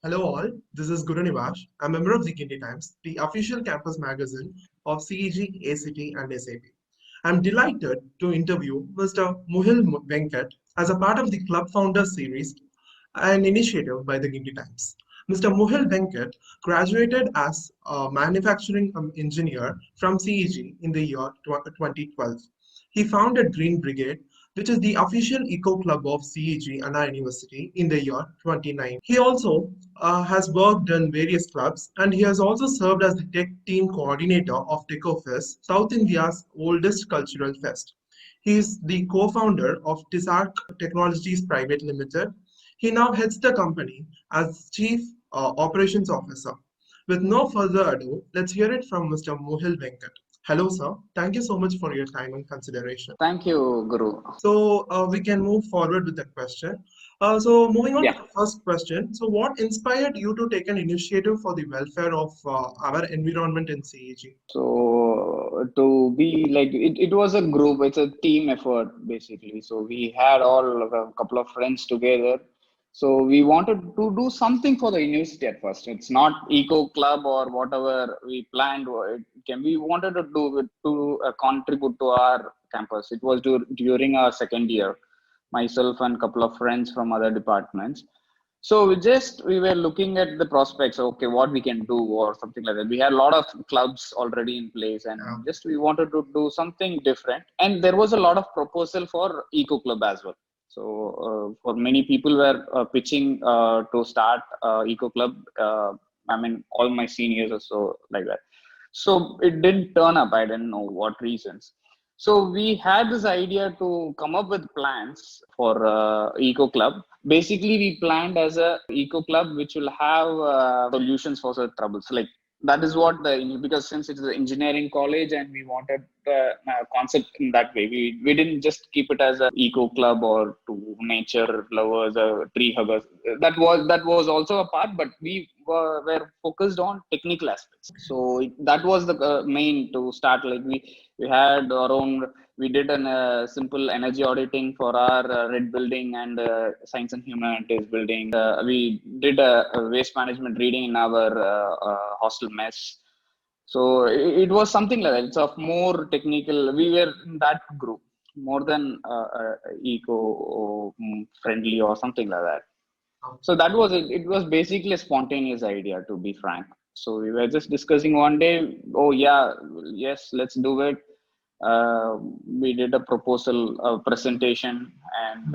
Hello all, this is Nivash. I'm a member of the Guindy Times, the official campus magazine of CEG, ACT and SAP. I'm delighted to interview Mr. Muhil Venkat as a part of the Club Founders series, an initiative by the Guindy Times. Mr. Muhil Venkat graduated as a manufacturing engineer from CEG in the year 2012. He founded Green Brigade, which is the official eco club of CEG Anna University in the year 2019. He also has worked in various clubs and he has also served as the tech team coordinator of TechOfest, South India's oldest cultural fest. He is the co-founder of Tisarc Technologies Private Limited. He now heads the company as Chief Operations Officer. With no further ado, let's hear it from Mr. Muhil Venkat. Hello, sir. Thank you so much for your time and consideration. Thank you, Guru. So we can move forward with the question. So moving on to Yeah. the first question. So what inspired you to take an initiative for the welfare of our environment in CEG? So to be like it was a group, it's a team effort basically. So we had all a couple of friends together. So we wanted to do something for the university at first. It's not eco club or whatever we planned. We wanted to do it to contribute to our campus. It was during our second year. Myself and a couple of friends from other departments. So we were looking at the prospects, okay, what we can do or something like that. We had a lot of clubs already in place and Yeah. just we wanted to do something different. And there was a lot of proposal for eco club as well. So for many people were pitching to start eco club. I mean, all my seniors or so like that. So it didn't turn up. I didn't know what reasons. So we had this idea to come up with plans for eco club. Basically, we planned as a eco club which will have solutions for such troubles. Like that is what because since it is an engineering college and we wanted the concept in that way, we didn't just keep it as a eco club or to nature lovers or tree huggers. That was also a part, but we were focused on technical aspects. So that was the main to start. Like we had our own. We did an simple energy auditing for our red building and science and humanities building. We did a waste management reading in our hostel mess. So it was something like that. It's of more technical. We were in that group more than eco friendly or something like that. So that was it. It was basically a spontaneous idea, to be frank. So we were just discussing one day. Oh yeah, yes, let's do it. We did a proposal, presentation, and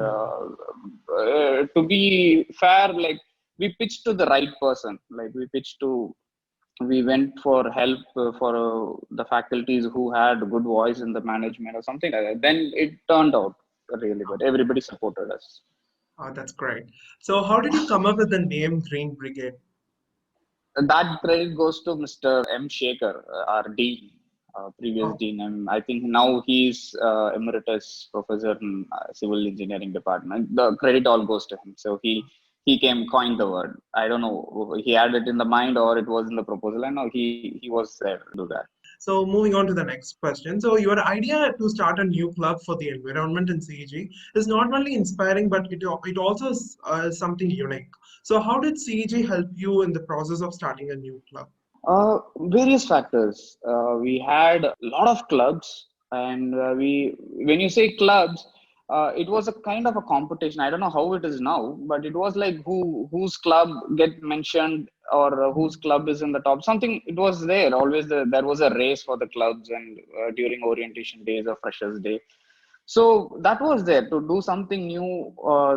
to be fair, like we pitched to the right person. Like we went for help for the faculties who had good voice in the management or something like that. Then it turned out really good. Everybody supported us. That's great. So how did you come up with the name Green Brigade? That credit goes to Mr. M. Shekhar, our dean, previous Oh, dean, and I think now he's emeritus professor in civil engineering department. The credit all goes to him. So he came coined the word. I don't know he had it in the mind or it was in the proposal. I know he was there to do that. so moving on to the next question. So your idea to start a new club for the environment in CEG is not only inspiring, but it also is something unique. So how did CEG help you in the process of starting a new club? Various factors. We had a lot of clubs, and when you say clubs, it was a kind of a competition. I don't know how it is now, but it was like whose club get mentioned or whose club is in the top. Something it was there always. There was a race for the clubs, and during orientation days or freshers day, so that was there to do something new.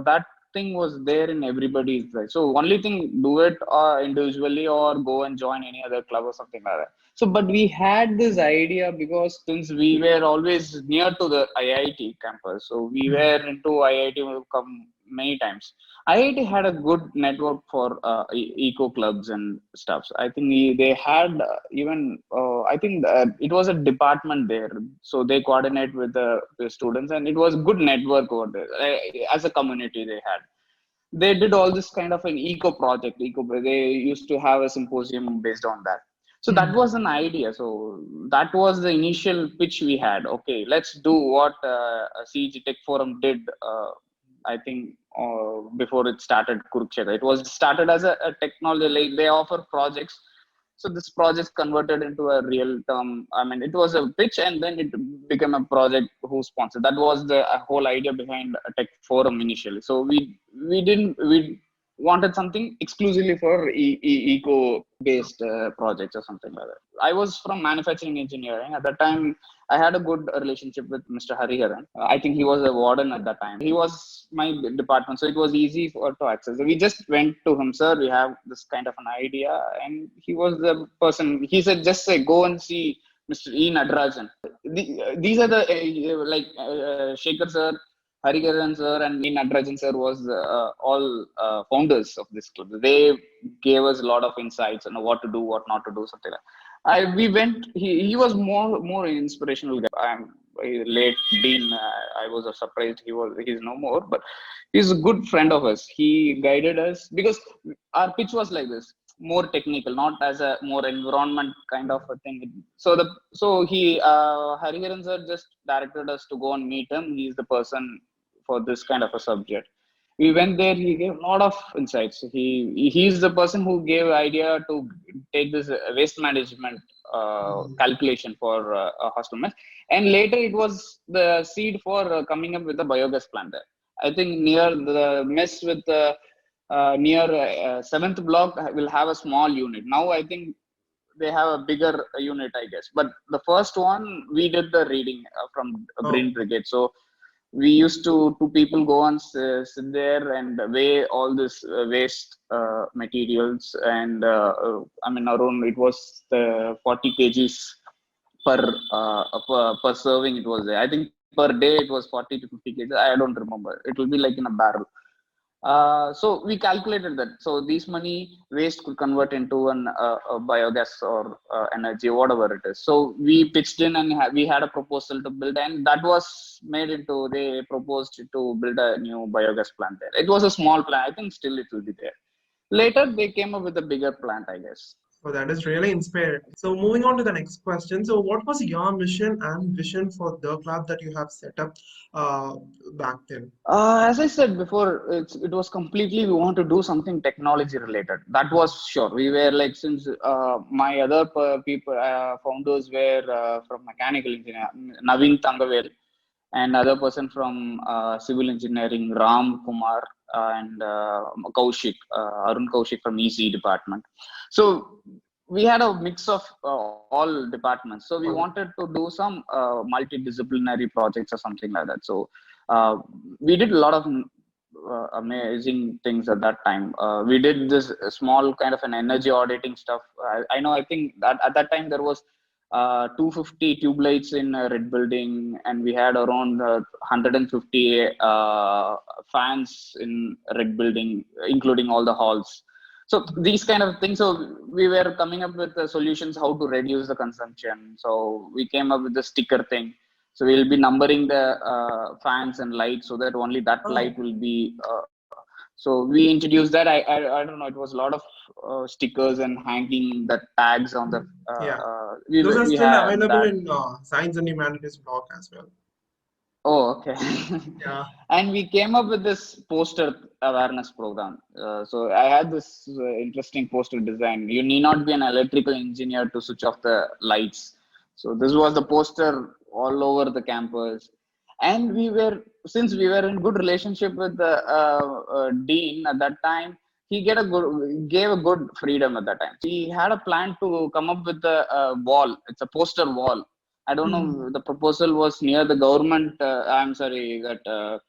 That thing was there in everybody's life. So only thing, do it individually or go and join any other club or something like that. So, but we had this idea because since we were always near to the IIT campus, so we were into IIT come many times. IIT had a good network for eco clubs and stuff. So I think they had even I think it was a department there, so they coordinate with the students, and it was good network over there. As a community, they did all this kind of an eco project. They used to have a symposium based on that. So that was an idea. So that was the initial pitch we had. Okay, let's do what CG Tech Forum did. I think before it started Kurukshetra. It was started as a technology, like they offer projects. So this project converted into a real term. I mean, it was a pitch and then it became a project who sponsored. That was the whole idea behind a tech forum initially. So we wanted something exclusively for eco-based projects or something like that. I was from manufacturing engineering. At that time, I had a good relationship with Mr. Hariharan. I think he was a warden at that time. He was my department, so it was easy to access. We just went to him, sir, we have this kind of an idea. And he was the person, he said, just say, go and see Mr. E. Nadarajan. These are the, Shekhar sir, Hariharan sir and E. Nadarajan sir was all founders of this club. They gave us a lot of insights on what to do, what not to do, something like that. We went. He was more inspirational guy. I'm late Dean. I was surprised he's no more, but he's a good friend of us. He guided us because our pitch was like this, more technical, not as a more environment kind of a thing. So he Hariharan sir just directed us to go and meet him. He's the person for this kind of a subject. We went there. He gave a lot of insights. He's the person who gave idea to take this waste management calculation for hostel mess, and later it was the seed for coming up with a biogas plant there. I think near the mess with near seventh block will have a small unit. Now I think they have a bigger unit, I guess. But the first one we did the reading from Green Brigade. So we used to two people go and sit there and weigh all this waste materials, and I mean around it was 40 kgs per serving. It was there. I think per day it was 40 to 50 kgs. I don't remember. It will be like in a barrel. So we calculated that. So these money waste could convert into a biogas or energy, whatever it is. So we pitched in and we had a proposal to build, and that was made into, they proposed to build a new biogas plant there. It was a small plant. I think still it will be there. Later they came up with a bigger plant, I guess. So that is really inspiring. So moving on to the next question. So what was your mission and vision for the club that you have set up back then? As I said before, it was completely, we want to do something technology related. That was sure. We were like, since my other people, founders were from mechanical engineering, Naveen Tangavel, and other person from civil engineering, Ram Kumar, and Kaushik, Arun Kaushik from EC department. So we had a mix of all departments. So we wanted to do some multidisciplinary projects or something like that. So we did a lot of amazing things at that time. We did this small kind of an energy auditing stuff. I think that at that time there was 250 tube lights in a red building, and we had around 150 fans in red building, including all the halls. So these kind of things. So we were coming up with solutions how to reduce the consumption. So we came up with the sticker thing. So we'll be numbering the fans and lights so that only that light will be. So we introduced that. I don't know. It was a lot of stickers and hanging the tags on the. Those are still available in Science and Humanities blog as well. Oh, okay. Yeah. And we came up with this poster awareness program. So I had this interesting poster design. You need not be an electrical engineer to switch off the lights. So this was the poster all over the campus. And since we were in good relationship with the dean at that time, he gave a good freedom at that time. He had a plan to come up with a wall. It's a poster wall. I don't know. The proposal was near the government. I'm sorry, that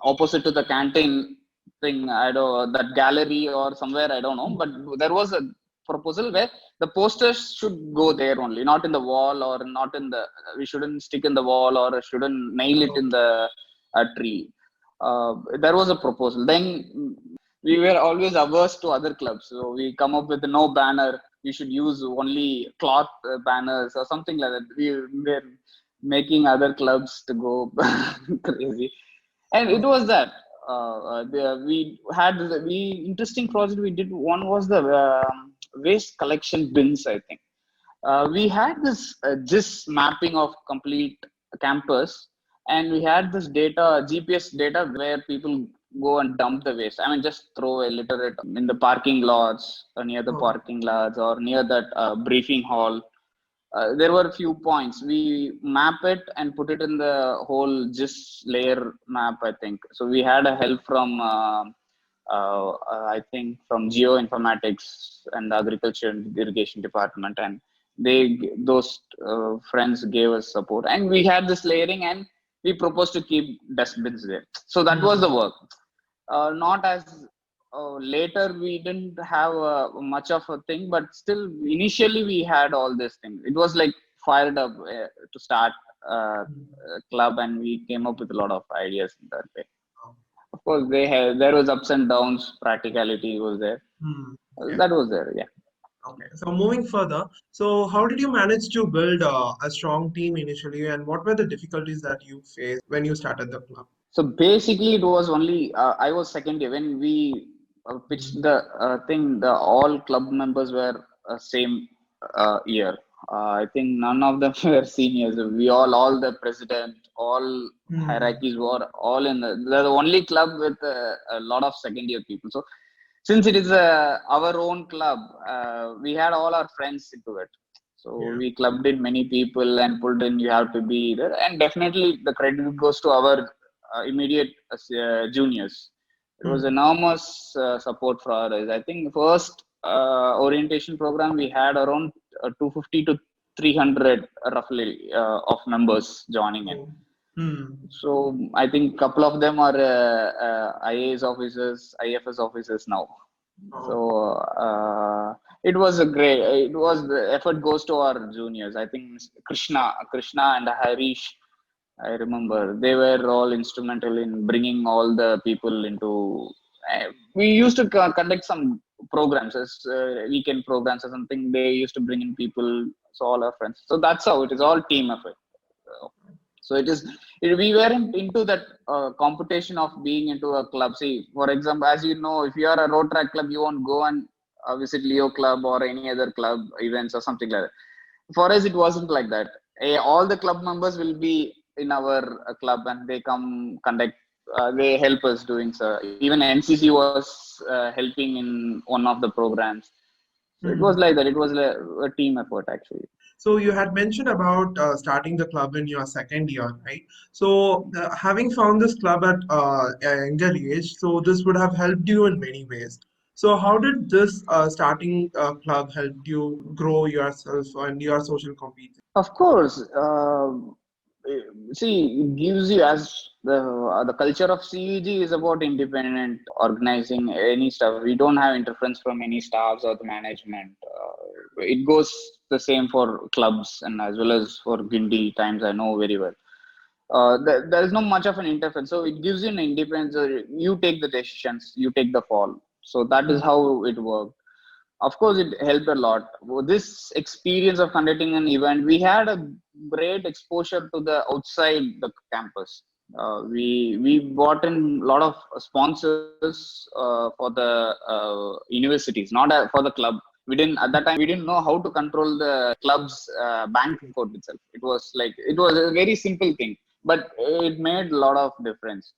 opposite to the canteen thing. I don't that gallery or somewhere. I don't know. But there was a proposal where the posters should go there only, not in the wall or not in the. We shouldn't stick in the wall or shouldn't nail it in the tree. There was a proposal. Then we were always averse to other clubs, so we come up with no banner. We should use only cloth banners or something like that. We were making other clubs to go crazy, and it was that we had the interesting project we did. One was the waste collection bins. I think we had this GIS mapping of complete campus, and we had this data, GPS data, where people go and dump the waste. I mean, just throw a litter it in the parking lots, or near the Oh. parking lots, or near that briefing hall. There were a few points. We map it and put it in the whole GIS layer map, I think. So we had a help from, I think, from geoinformatics and the agriculture and irrigation department. And those friends gave us support. And we had this layering, and we proposed to keep dustbins there. So that was the Hmm. work. Not as later we didn't have much of a thing, but still initially we had all these things. It was like fired up to start a club, and we came up with a lot of ideas in that way. Of course, there was ups and downs. Practicality was there. Hmm. Okay. That was there. Yeah. Okay. So moving further, so how did you manage to build a strong team initially, and what were the difficulties that you faced when you started the club? So basically, it was only I was second year when we pitched the thing. The all club members were same year. I think none of them were seniors. We all the president, all Hmm. hierarchies were all in the only club with a lot of second year people. So since it is our own club, we had all our friends into it. So Yeah. we clubbed in many people and pulled in. You have to be there, and definitely the credit goes to our immediate juniors. It was Hmm. enormous support for us. I think first orientation program we had around 250 to 300 roughly of members joining in. Oh. Hmm. So I think couple of them are IAS officers, IFS officers now. Oh. So it was a great. It was the effort goes to our juniors. I think Krishna and Harish. I remember they were all instrumental in bringing all the people into. We used to conduct some programs as weekend programs or something. They used to bring in people, so all our friends. So that's how it is. All team effort. So we weren't into that competition of being into a club. See, for example, as you know, if you are a road track club, you won't go and visit Leo Club or any other club events or something like that. For us, it wasn't like that. All the club members will be in our club, and they come conduct. They help us doing so. Even NCC was helping in one of the programs. So it was Hmm. like that. It was a team effort actually. So you had mentioned about starting the club in your second year, right? So having found this club at a younger age, so this would have helped you in many ways. So how did this starting club help you grow yourself and your social competence? Of course, see, it gives you as the culture of CUG is about independent organizing any stuff. We don't have interference from any staffs or the management. It goes the same for clubs and as well as for Guindy Times. I know very well. There is no much of an interference, so it gives you an independence. You take the decisions, you take the fall. So that is Hmm. how it works. Of course, it helped a lot. This experience of conducting an event, we had a great exposure to the outside the campus. We brought in a lot of sponsors for the universities, not for the club. We didn't at that time. We didn't know how to control the club's bank account itself. It was a very simple thing, but it made a lot of difference.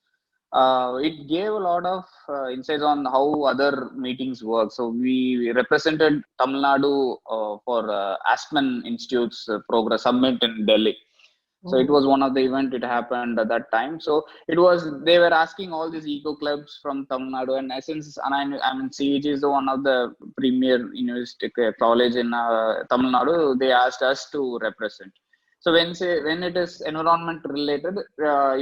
It gave a lot of insights on how other meetings work. So we represented Tamil Nadu for Aspen Institute's Progress Summit in Delhi. So it Oh. was one of the event. It happened at that time. So they were asking all these eco clubs from Tamil Nadu, and since I mean CEG is the one of the premier university college in Tamil Nadu. They asked us to represent. So when it is environment related,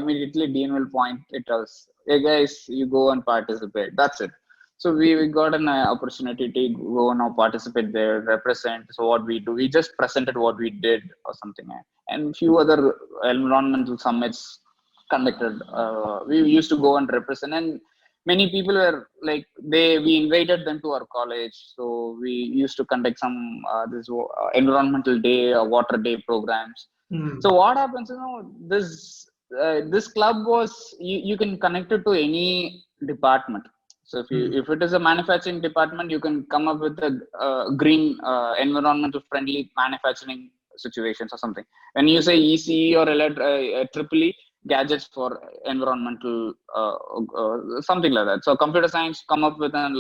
immediately Dean will point it us. Hey guys, you go and participate. That's it. So we got an opportunity to go and participate there, represent. So what we do, we just presented what we did or something, and few other environmental summits conducted. We used to go and represent, and many people were like we invited them to our college. So we used to conduct some this environmental day or water day programs. Hmm. So what happens, this club was you can connect it to any department. So Hmm. if it is a manufacturing department, you can come up with a green environmental friendly manufacturing situations or something. When you say ECE or triple E, gadgets for environmental something like that. So computer science come up with an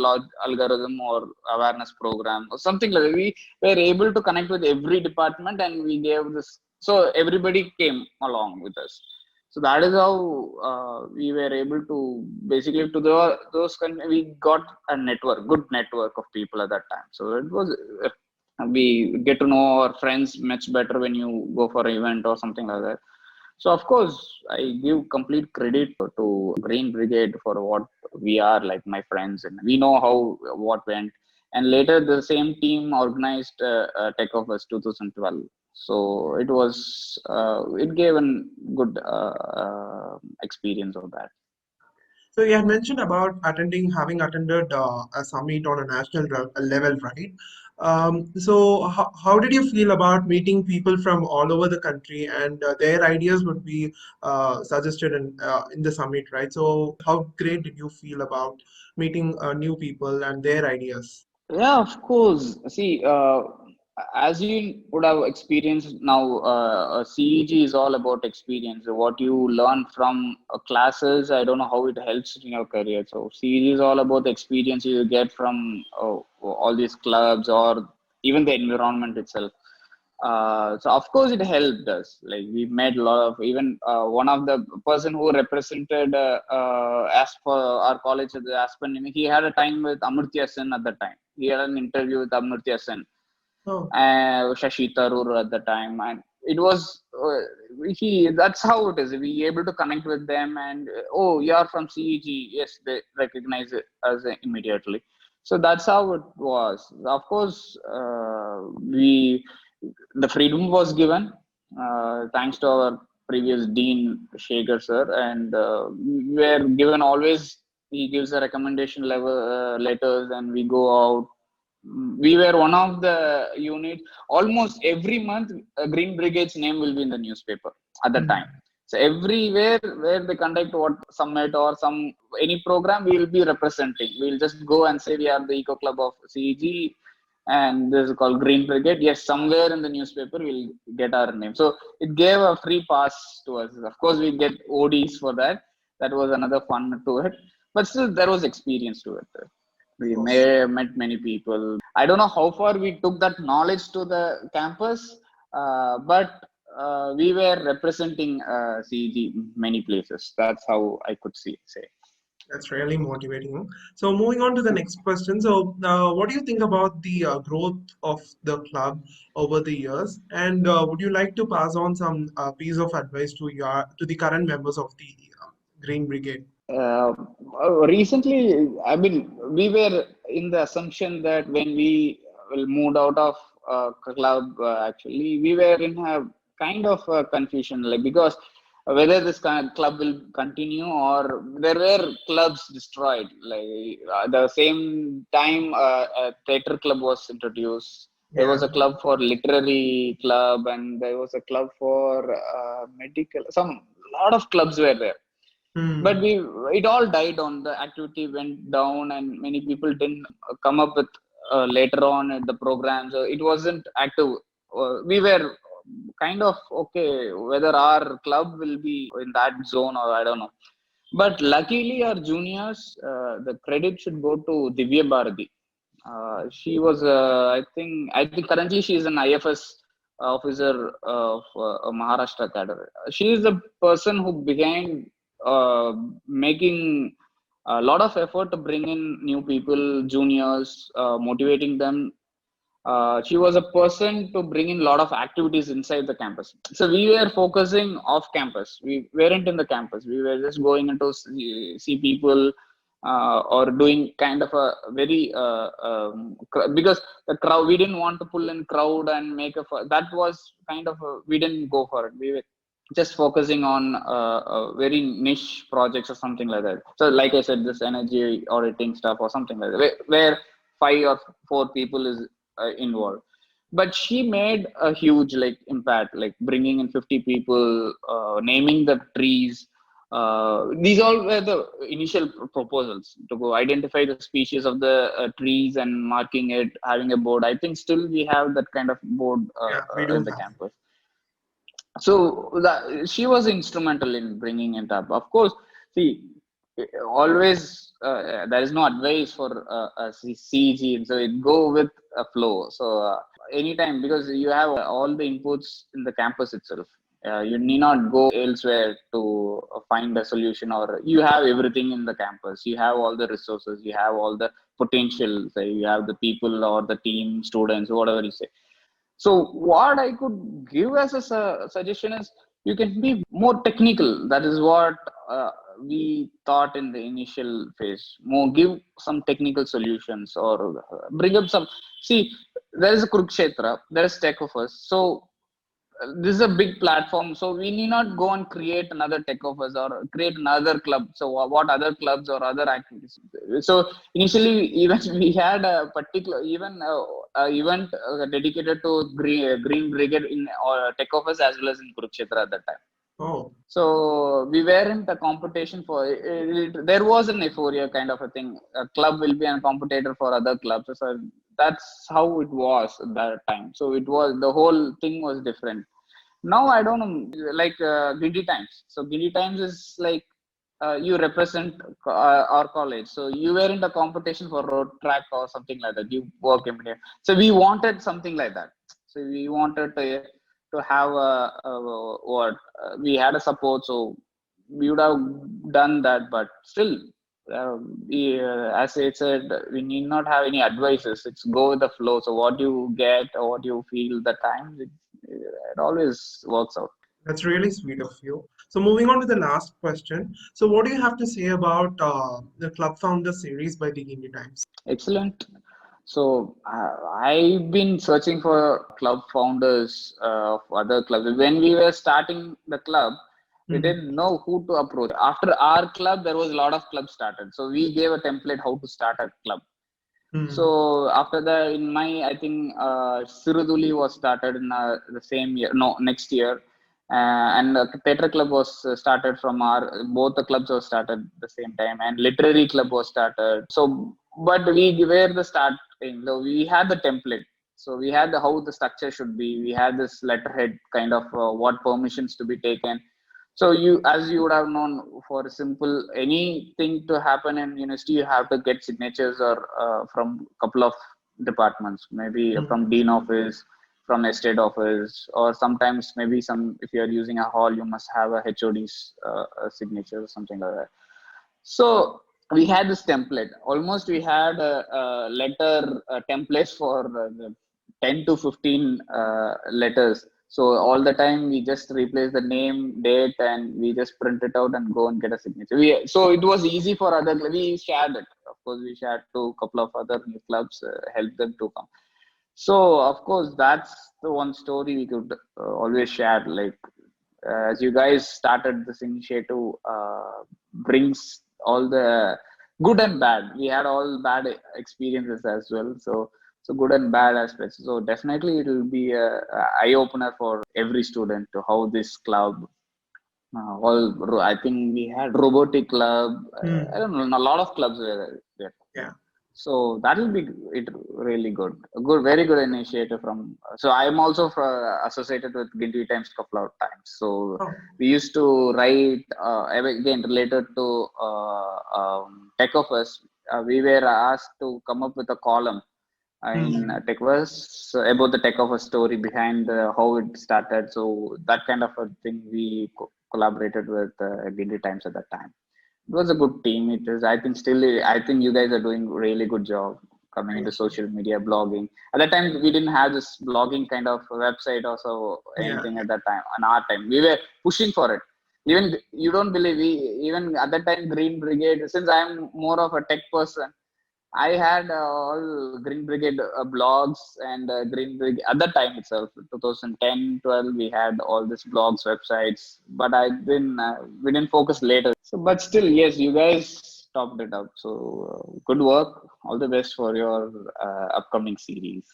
algorithm or awareness program or something like that. We were able to connect with every department, and we gave this, so everybody came along with us. So that is how we were able to basically to we got a network, good network of people at that time. So it was we get to know our friends much better when you go for an event or something like that. So of course, I give complete credit to Green Brigade for what we are, like my friends, and we know how what went. And later, the same team organized Tech of Us 2012. So it was it gave a good experience of that. So you had mentioned about having attended a summit on a national level, right? So how did you feel about meeting people from all over the country, and their ideas would be suggested in the summit, right? So how great did you feel about meeting new people and their ideas? Yeah, of course. See, as you would have experienced now, CEG is all about experience. What you learn from classes, I don't know how it helps in your career. So CEG is all about the experience you get from all these clubs or even the environment itself. So of course it helped us. Like we made a lot of, even one of the person who represented as for our college at the Aspen, he had a time with Amartya Sen at the time. He had an interview with Amartya Sen, Oh, Shashi Tharoor at the time, and it was he. That's how it is. We able to connect with them, and oh, you are from CEG. Yes, they recognize it as immediately. So that's how it was. Of course, we the freedom was given thanks to our previous dean Shekhar sir, and we were given always. He gives a recommendation level letters, and we go out. We were one of the units. Almost every month, Green Brigade's name will be in the newspaper at the time. mm, So everywhere where they conduct what summit or some any program, we will be representing. We will just go and say we are the Eco Club of CEG, and this is called Green Brigade. Yes, somewhere in the newspaper we'll get our name. So it gave a free pass to us. Of course, we get ODs for that. That was another fun to it. But still, there was experience to it. of We course. met many people. I don't know how far we took that knowledge to the campus, but we were representing CEG many places. That's how I could say. That's really motivating. So moving on to the next question. So what do you think about the growth of the club over the years? And would you like to pass on some piece of advice to the current members of the Green Brigade? Uh, Recently, I mean, we were in the assumption that when we will moved out of club, actually, we were in a kind of confusion, like because whether this kind of club will continue or there were clubs destroyed. Like the same time, a theater club was introduced. There Yeah. was a club for literary club, and there was a club for medical. Some lot of clubs were there, but Hmm. it all died on. The activity went down, and many people didn't come up with later on at the programs. It wasn't active. We were kind of okay whether our club will be in that zone or I don't know. But luckily our juniors, the credit should go to Divya Bharati. She was I think currently she is an IFS officer of Maharashtra cadre. She is the person who began making a lot of effort to bring in new people, juniors, motivating them. She was a person to bring in a lot of activities inside the campus. So we were focusing off campus. We weren't in the campus. We were just going into see people, or doing kind of a very because the crowd, we didn't want to pull in crowd and make that was kind of we didn't go for it. We were just focusing on very niche projects or something like that. So like I said, this energy auditing stuff or something like that, where 5 or 4 people is involved. But she made a huge like impact, like bringing in 50 people, naming the trees. These all were the initial proposals to go identify the species of the trees and marking it, having a board. I think still we have that kind of board Yeah, we do in the have. campus. So she was instrumental in bringing it up. Of course, see, always there is no advice for a CG, so it go with a flow. So anytime, because you have all the inputs in the campus itself, you need not go elsewhere to find a solution, or you have everything in the campus. You have all the resources, you have all the potential. Say you have the people or the team, students, whatever you say. So what I could give as a suggestion is you can be more technical. That is what we thought in the initial phase. More give some technical solutions, or bring up some. See, there is a Kurukshetra, there is Tech of Us. So this is a big platform, so we need not go and create another Tech of Us or create another club. So what other clubs or other activities? So initially, even we had a particular even event dedicated to Green Brigade in Tech of Us as well as in Kurukshetra at that time. Oh, So we were in the competition for there was an euphoria kind of a thing. A club will be a competitor for other clubs. So that's how it was at that time. So it was, the whole thing was different. Now I don't know, like Guindy Times. So Guindy Times is like you represent our college. So you were in the competition for road track or something like that. You work in India. So we wanted something like that. So we wanted to have what we had a support. So we would have done that, but still, as I said, we need not have any advices. It's go with the flow. So what you get or what you feel the time, it always works out. that's really sweet of you. So moving on to the last question. So what do you have to say about the Club Founder series by the Guindy Times? Excellent. So I've been searching for club founders of other clubs. When we were starting the club, we Mhm. didn't know who to approach. After our club, there was a lot of clubs started. So we gave a template how to start a club. Mhm. So after that, in my, I think Siruduli was started in the same year, no, next year. And theatre club was started from our, both the clubs were started at the same time, and literary club was started. So, but we were the starting, so we had the template. So we had the, how the structure should be. We had this letterhead kind of what permissions to be taken. So you, as you would have known, for simple anything to happen in university, you have to get signatures or from couple of departments, maybe Mhm. from dean office, from estate office, or sometimes maybe some, if you are using a hall, you must have a HOD's signature or something like that. So we had this template. Almost we had a letter templates for the 10 to 15 letters. So all the time we just replace the name, date, and we just print it out and go and get a signature. So it was easy for other. We shared it. Of course, we shared to a couple of other new clubs, help them to come. So of course, that's the one story we could always share. Like as you guys started this initiative, brings all the good and bad. We had all bad experiences as well. So good and bad aspects. So definitely it will be a eye opener for every student to how this club. I think we had robotic club. I Mhm. don't know. A lot of clubs were there. Yeah. So that will be it really good. A good, very good initiative from. So I am also associated with Guindy Times couple of times. So Oh. we used to write again related to Tech of Us. We were asked to come up with a column in Mhm. Tech of Us about the Tech of Us story behind how it started. So that kind of a thing we collaborated with Guindy Times at that time. It was a good team. It is. I think still. I think you guys are doing really good job coming into Thank you. social media blogging. At that time, we didn't have this blogging kind of website or so Yeah. anything at that time. On our time, we were pushing for it. Even you don't believe we even at that time Green Brigade. Since I'm more of a tech person, I had all Green Brigade blogs and Green Brigade at that time itself, 2010, 12, we had all these blogs, websites, but I didn't, we didn't focus later. So, but still, yes, you guys topped it up. So, good work. All the best for your upcoming series.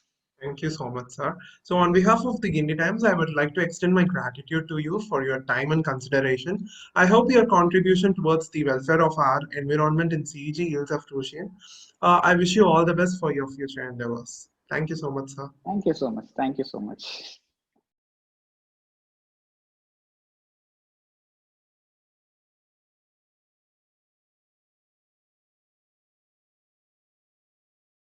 Thank you so much, sir. So, on behalf of the Guindy Times, I would like to extend my gratitude to you for your time and consideration. I hope your contribution towards the welfare of our environment in CEG yields of fruition. I wish you all the best for your future endeavors. Thank you so much, sir. Thank you so much. Thank you so much.